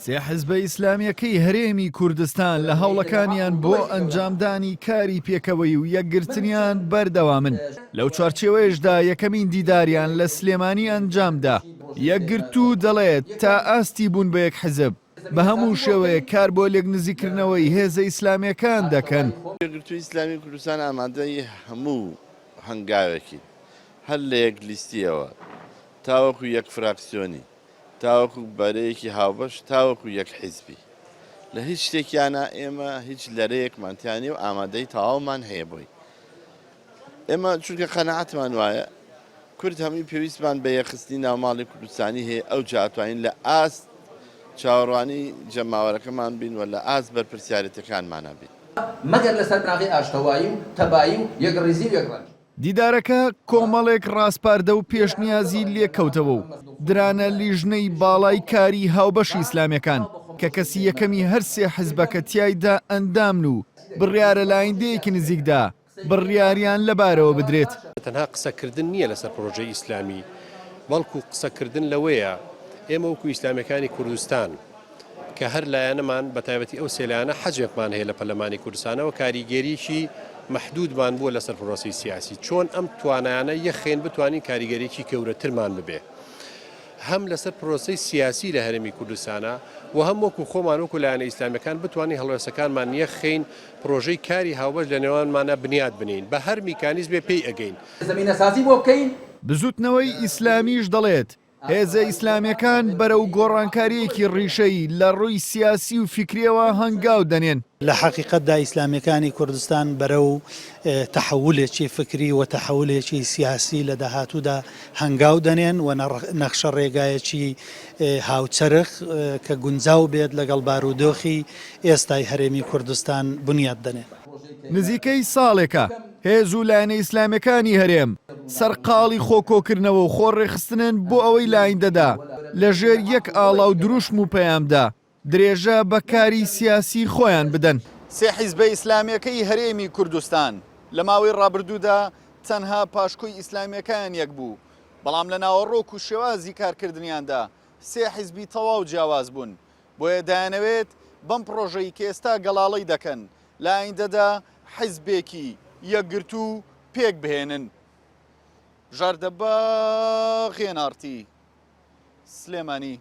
سێ حیزبە ئیسلامیەکەی هەرێمی کوردستان لە هەوڵەکانیان بۆ ئەنجامدانی کاری پێکەوەی و یەکگرتنیان بەردەوامن. لەو چوارچێوەیەشدا یەکەمین دیداریان لە سلێمانی ئەنجامدا. یەکگرت و دەڵێت تا ئاستی بوون بە یەک حیزب بە هەموو شێوەیە کار بۆ لێک نزیکردنەوەی هێزە ئیسلامیەکان دەکەن. یەکگرتووی ئیسلامی کوردستان ئامادەی هەموو هەنگاوێکی هەر لە یەک لیستیەوە تاوەکو یەک فراکسیۆنی تاوەکو بەرەیەکی هاوبەش تاوەکو یەک حیزبی لە هیچ شتێکیانە ئێمە هیچ لەرەیەکمانتیانی و ئامادەی تەواومان هەیە بۆی. ئێمە چونکە قەنەعەتمان وایە کورد هەمووی پێویستمان بە یەخستنی ناوماڵی کوردستانی هەیە ئەو جاتوانین لە ئاست چاوەڕوانی جەماوەرەکەمان بین و لە ئاست بەرپرسیارەتەکانمانە بین. مەگەر لەسەر بناغی ئاشتەوایی و تەبایی و یەکڕێزی و یەکڕەنج. دیدارەکە کۆمەڵێک ڕاستپاردە و پێشنیازی لێکەوتەوە و درانە لیژنەی باڵای کاری هاوبەشی ئیسلامیەکان کە کەسی یەکەمی هەر سێ حیزبەکە تیایدا ئەندامن و بڕیارە لە ئایندەیەکی نزیکدا بڕیاریان لەبارەوە بدرێت. تەنها قسەکردن نییە لەسەر پرۆژەی ئیسلامی بەڵکو قسەکردن لەوەیە ئێمە وەکو ئیسلامیەکانی کوردستان کە هەر لایەنەمان بە تایبەتی ئەو سێلایەنە حەجێکمان هەیە لە پەرلەمانی کوردستانەوە کاریگەریشی محدودمان بووە لەسەر پرۆسی سیاسی چۆن ئەم توانایانە یەخێن بتوانین کاریگەریکی گەورەترمان ببێ هەم لەسەر پرۆسی سیاسی لە هەرێمی کوردستانە و هەم وەکو خۆمان وەکو لایەنە ئیسلامیەکان بتوانین هەڵوێستەکانمان یەخێن پرۆژەی کاری هاوبەش لە نێوانمانە بنیاد بنین بە هەر میکانیزمێ پێی ئەگەین. زەمینەسازی بۆ بکەین. بزوتنەوەی ئیسلامیش دەڵێت هێزە ئیسلامیەکان بەرەو گۆڕانکاریەکی ڕیشەی لە ڕووی سیاسی و فکریەوە هەنگاو دەنێن. لە حقیقەتدا ئیسلامیەکانی کوردستان بەرەو تەحولێکی فکری و تەحولێکی سیاسی لە داهاتوودا هەنگاو دەنێن و نەخشە ڕێگایەکی هاوچەرخ کە گونجاو بێت لەگەڵ بارودۆخی ئێستای هەرێمی کوردستان بنیاد دەنێن. نزیکەی ساڵێکە هێز و لایەنە ئیسلامیەکانی هەرێم سەرقاڵی خۆکۆکردنەوە و خۆڕێخستنن بۆ ئەوەی لایندەدا لەژێر یەک ئاڵاو دروشم و پەیامدا درێژە بەکاری سیاسی خۆیان بدەن. سێ حیزبە ئیسلامیەکەی هەرێمی کوردستان لە ماوەی ڕابردوودا تەنها پاشکۆی ئیسلامیەکان یەک بوو، بەڵام لە ناوەڕۆک و شێوازی کارکردنیاندا سێ حیزبی تەواو جیاواز بوون. بۆیە دایانەوێت بەم پرۆژەی کە ئێستا گەڵاڵەی دەکەن لە ئایندەدا حیزبێکی یەکگرت و پێک بهێنن. ژاردەبا غێنارتی سلێمانی.